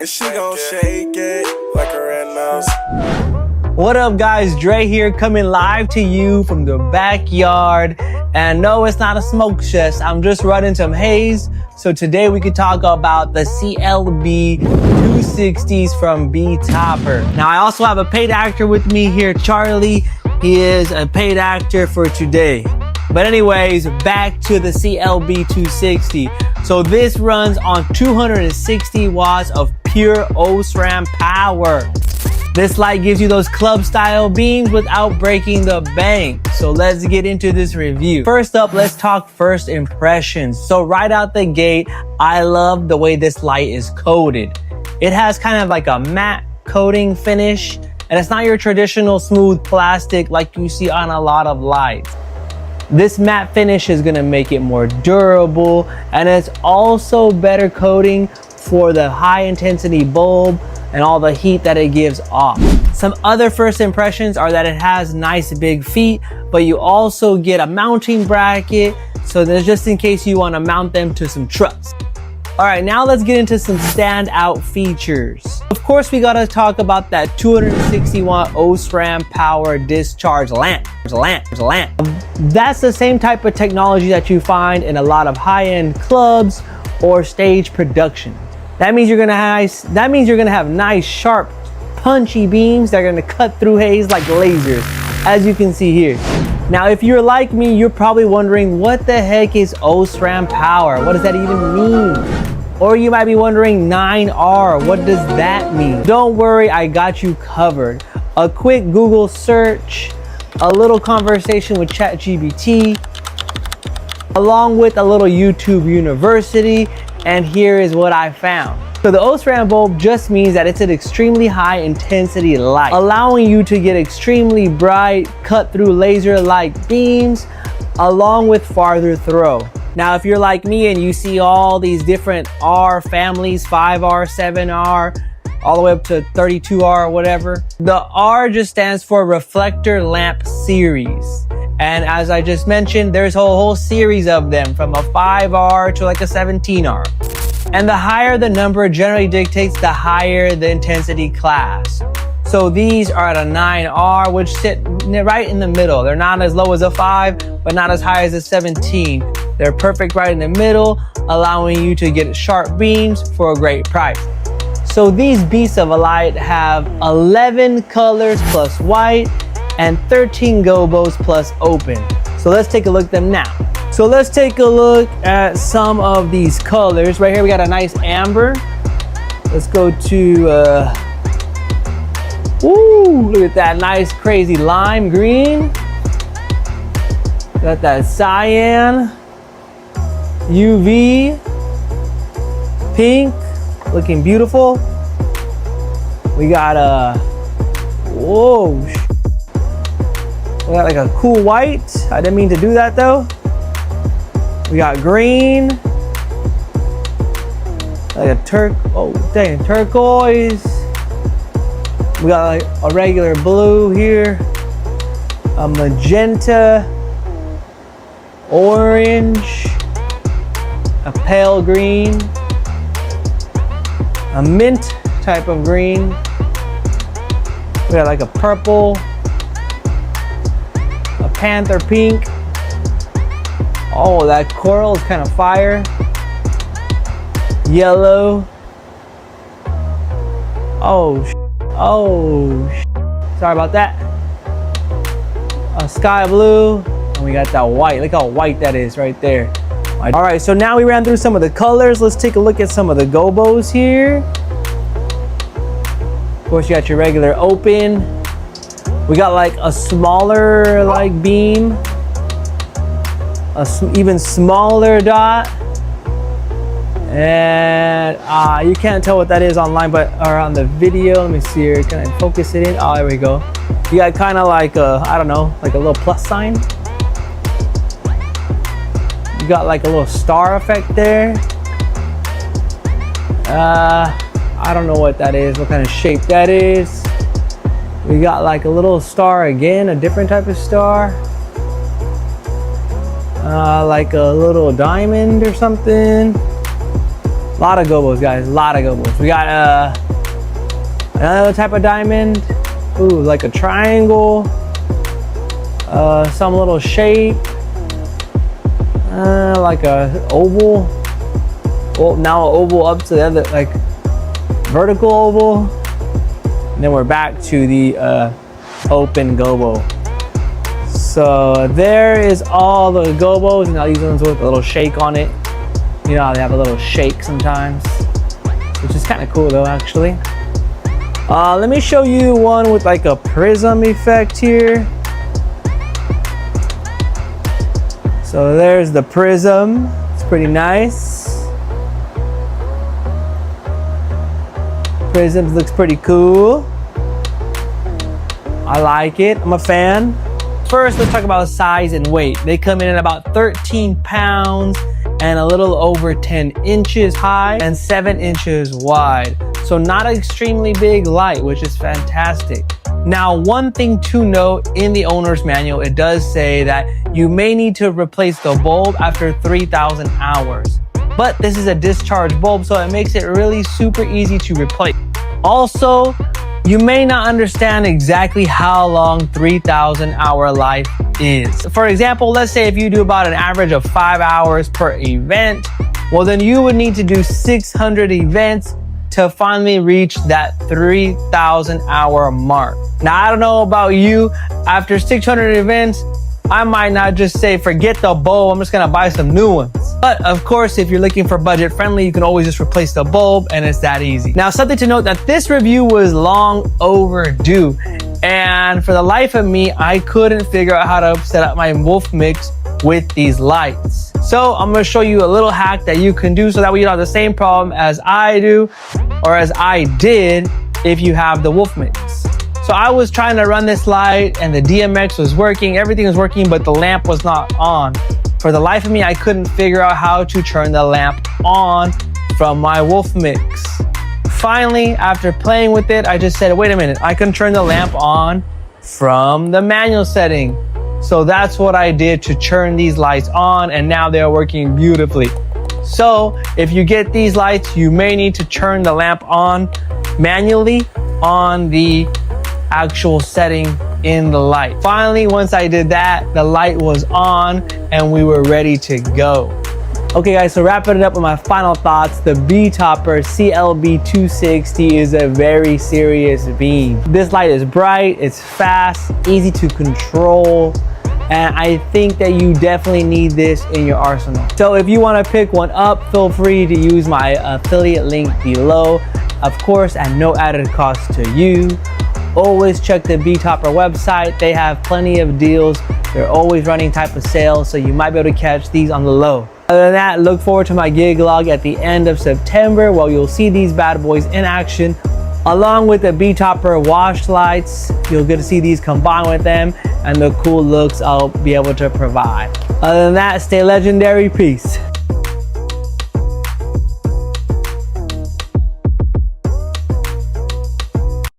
and she gon' shake it like a red nose. What up guys, Dre here coming live to you from the backyard. And no, it's not a smoke chest, I'm just running some haze. So today we could talk about the CLB260s from Betopper. Now I also have a paid actor with me here, Charlie. He is a paid actor for today. But anyways, back to the CLB260. So this runs on 260 watts of pure OSRAM power. This light gives you those club style beams without breaking the bank. So let's get into this review. First up, let's talk first impressions. So right out the gate, I love the way this light is coated. It has kind of like a matte coating finish, and it's not your traditional smooth plastic like you see on a lot of lights. This matte finish is gonna make it more durable, and it's also better coating for the high intensity bulb and all the heat that it gives off. Some other first impressions are that it has nice big feet, but you also get a mounting bracket, so there's just in case you want to mount them to some trucks. All right, now let's get into some standout features. Of course, we gotta talk about that 260 watt OSRAM power discharge lamp. That's the same type of technology that you find in a lot of high-end clubs or stage production. That means you're gonna have nice, sharp, punchy beams that are gonna cut through haze like lasers, as you can see here. Now, if you're like me, you're probably wondering, what the heck is OSRAM power? What does that even mean? Or you might be wondering, 9R, what does that mean? Don't worry, I got you covered. A quick Google search, a little conversation with ChatGPT, along with a little YouTube University, and here is what I found. So the OSRAM bulb just means that it's an extremely high intensity light, allowing you to get extremely bright, cut through laser-like beams, along with farther throw. Now, if you're like me and you see all these different R families, 5R, 7R, all the way up to 32R or whatever, the R just stands for reflector lamp series. And as I just mentioned, there's a whole series of them, from a 5R to like a 17R. And the higher the number generally dictates the higher the intensity class. So these are at a 9R, which sit right in the middle. They're not as low as a 5, but not as high as a 17. They're perfect right in the middle, allowing you to get sharp beams for a great price. So these beasts of a light have 11 colors plus white, and 13 gobos plus open. So let's take a look at them now. So let's take a look at some of these colors. Right here we got a nice amber. Let's go to, ooh, look at that nice crazy lime green. Got that cyan, UV, pink, looking beautiful. We got a, whoa, we got like a cool white. I didn't mean to do that though. We got green. Like a turquoise. We got like a regular blue here. A magenta. Orange. A pale green. A mint type of green. We got like a purple. Panther pink. Oh, that coral is kind of fire. Yellow. Oh, sorry about that. A sky blue, and we got that white. Look how white that is right there. All right, so now we ran through some of the colors. Let's take a look at some of the gobos here. Of course, you got your regular open. We got like a smaller like beam, even smaller dot, and you can't tell what that is online, but or on the video. Let me see here. Can I focus it in? Oh, there we go. You got kind of like a, I don't know, like a little plus sign. You got like a little star effect there. I don't know what that is, what kind of shape that is. We got like a little star again, a different type of star. Like a little diamond or something. A lot of gobos, guys, a lot of gobos. We got another type of diamond. Ooh, like a triangle. Some little shape. Like a oval. Well, now an oval up to the other, like vertical oval. And then we're back to the open gobo. So there is all the gobos, and now these ones with a little shake on it. You know how they have a little shake sometimes, which is kind of cool though, actually. Let me show you one with like a prism effect here. So there's the prism. It's pretty nice. Prisms looks pretty cool. I like it. I'm a fan. First, let's talk about size and weight. They come in at about 13 pounds and a little over 10 inches high and 7 inches wide. So not an extremely big light, which is fantastic. Now, one thing to note in the owner's manual, it does say that you may need to replace the bulb after 3,000 hours. But this is a discharge bulb, so it makes it really super easy to replace. Also, you may not understand exactly how long 3,000 hour life is. For example, let's say if you do about an average of 5 hours per event, well then you would need to do 600 events to finally reach that 3,000 hour mark. Now, I don't know about you, after 600 events, I might not just say, forget the bulb, I'm just gonna buy some new ones. But of course, if you're looking for budget friendly, you can always just replace the bulb and it's that easy. Now, something to note that this review was long overdue. And for the life of me, I couldn't figure out how to set up my wolf mix with these lights. So I'm gonna show you a little hack that you can do so that way you don't have the same problem as I do or as I did if you have the wolf mix. So I was trying to run this light and the DMX was working, everything was working, but the lamp was not on. For the life of me, I couldn't figure out how to turn the lamp on from my wolf mix. Finally, after playing with it, I just said, wait a minute, I can turn the lamp on from the manual setting. So that's what I did to turn these lights on, and now they're working beautifully. So if you get these lights, you may need to turn the lamp on manually on the actual setting in the light. Finally, once I did that, the light was on and we were ready to go. Okay guys, so wrapping it up with my final thoughts, the Betopper CLB260 is a very serious beam. This light is bright, it's fast, easy to control, and I think that you definitely need this in your arsenal. So if you want to pick one up, feel free to use my affiliate link below. Of course, at no added cost to you. Always check the Betopper website. They have plenty of deals. They're always running type of sales, so you might be able to catch these on the low. Other than that, look forward to my gig log at the end of September where you'll see these bad boys in action. Along with the Betopper wash lights, you'll get to see these combined with them and the cool looks I'll be able to provide. Other than that, stay legendary. Peace.